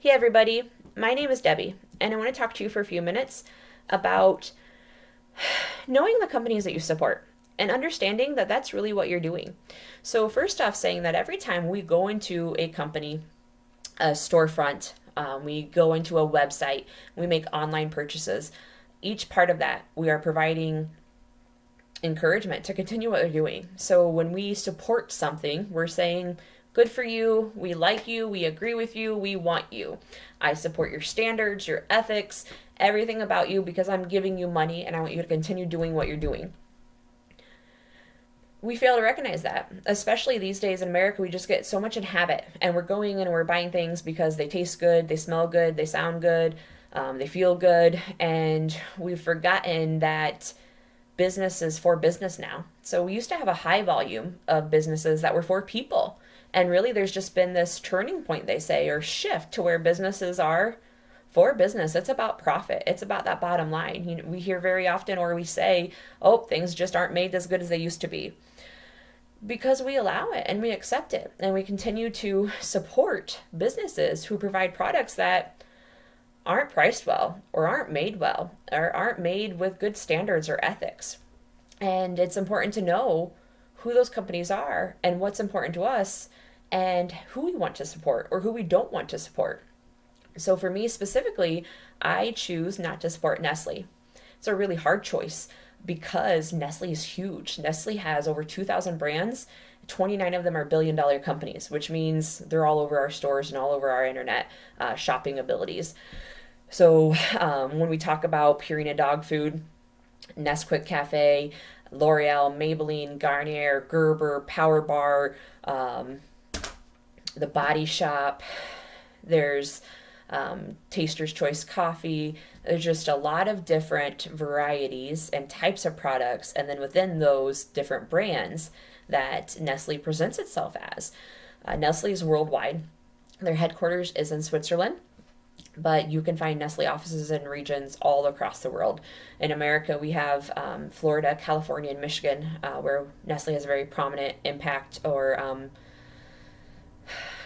Hey everybody, my name is Debbie, and I want to talk to you for a few minutes about knowing the companies that you support and understanding that that's really what you're doing. So, first off, saying that every time we go into a company, a storefront, we go into a website, we make online purchases, each part of that we are providing encouragement to continue what they're doing. So when we support something, we're saying, good for you, we like you, we agree with you, we want you. I support your standards, your ethics, everything about you because I'm giving you money and I want you to continue doing what you're doing. We fail to recognize that, especially these days in America. We just get so much in habit and we're going and we're buying things because they taste good, they smell good, they sound good, they feel good, and we've forgotten that business is for business now. So we used to have a high volume of businesses that were for people. And really, there's just been this turning point, they say, or shift to where businesses are for business. It's about profit. It's about that bottom line. We hear very often, or we say, oh, things just aren't made as good as they used to be. Because we allow it and we accept it. And we continue to support businesses who provide products that aren't priced well or aren't made well or aren't made with good standards or ethics. And it's important to know who those companies are and what's important to us and who we want to support or who we don't want to support. So for me specifically, I choose not to support Nestle. It's a really hard choice because Nestle is huge. Nestle has over 2,000 brands. 29 of them are billion-dollar companies, which means they're all over our stores and all over our internet shopping abilities. So when we talk about Purina dog food, Nesquik Cafe, L'Oreal, Maybelline, Garnier, Gerber, Power Bar, the Body Shop, there's Taster's Choice Coffee. There's just a lot of different varieties and types of products, and then within those different brands that Nestle presents itself as. Nestle is worldwide. Their headquarters is in Switzerland, but you can find Nestle offices in regions all across the world. In America, we have Florida, California, and Michigan, where Nestle has a very prominent impact or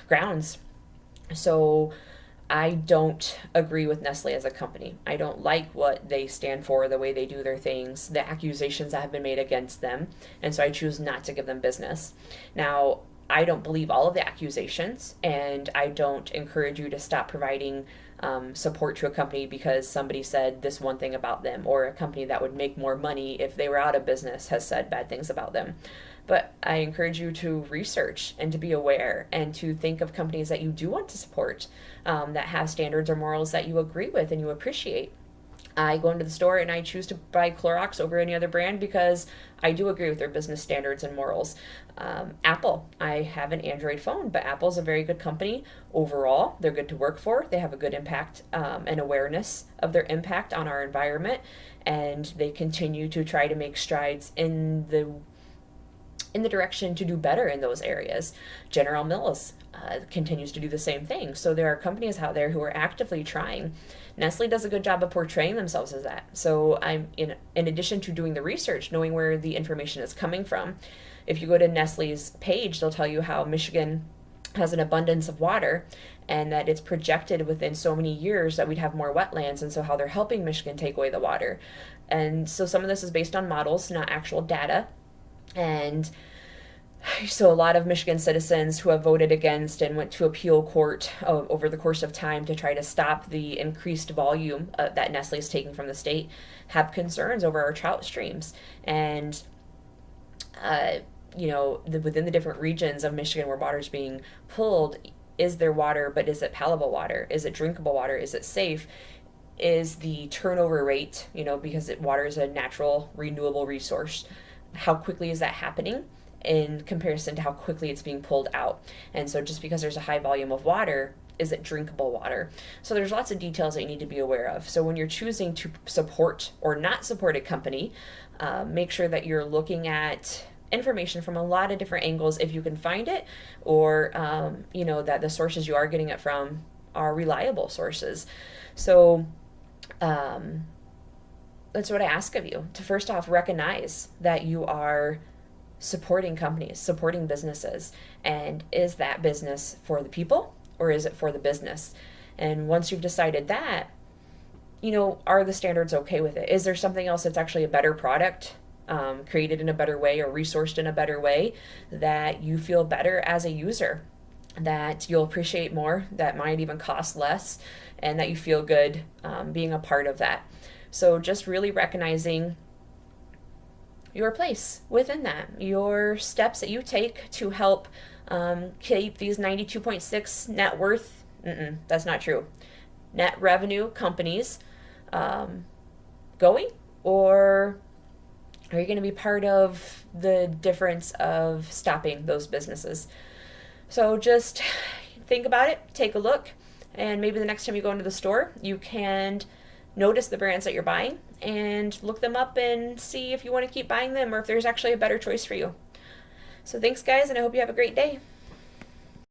grounds. So I don't agree with Nestle as a company. I don't like what they stand for, the way they do their things, the accusations that have been made against them, and so I choose not to give them business. Now, I don't believe all of the accusations, and I don't encourage you to stop providing support to a company because somebody said this one thing about them, or a company that would make more money if they were out of business has said bad things about them. But I encourage you to research and to be aware and to think of companies that you do want to support, that have standards or morals that you agree with and you appreciate. I go into the store and I choose to buy Clorox over any other brand because I do agree with their business standards and morals. Apple, I have an Android phone, but Apple's a very good company overall. They're good to work for. They have a good impact and awareness of their impact on our environment, and they continue to try to make strides in the direction to do better in those areas. General Mills continues to do the same thing. So there are companies out there who are actively trying. Nestle does a good job of portraying themselves as that. So I'm in addition to doing the research, knowing where the information is coming from. If you go to Nestle's page, they'll tell you how Michigan has an abundance of water and that it's projected within so many years that we'd have more wetlands, and so how they're helping Michigan take away the water. And so some of this is based on models, not actual data. And so a lot of Michigan citizens who have voted against and went to appeal court over the course of time to try to stop the increased volume that Nestle is taking from the state have concerns over our trout streams. And within the different regions of Michigan where water is being pulled, is there water, but is it palatable water? Is it drinkable water? Is it safe? Is the turnover rate, because water is a natural renewable resource, how quickly is that happening in comparison to how quickly it's being pulled out? And so just because there's a high volume of water, is it drinkable water? So there's lots of details that you need to be aware of. So when you're choosing to support or not support a company, make sure that you're looking at information from a lot of different angles if you can find it, or that the sources you are getting it from are reliable sources. So that's what I ask of you, to first off recognize that you are supporting companies, supporting businesses, and is that business for the people or is it for the business? And once you've decided that, are the standards okay with it? Is there something else that's actually a better product, created in a better way or resourced in a better way that you feel better as a user, that you'll appreciate more, that might even cost less, and that you feel good being a part of that? So just really recognizing your place within that, your steps that you take to help keep these 92.6 net worth, that's not true, net revenue companies going, or are you going to be part of the difference of stopping those businesses? So just think about it, take a look, and maybe the next time you go into the store, you can notice the brands that you're buying and look them up and see if you want to keep buying them or if there's actually a better choice for you. So thanks, guys, and I hope you have a great day.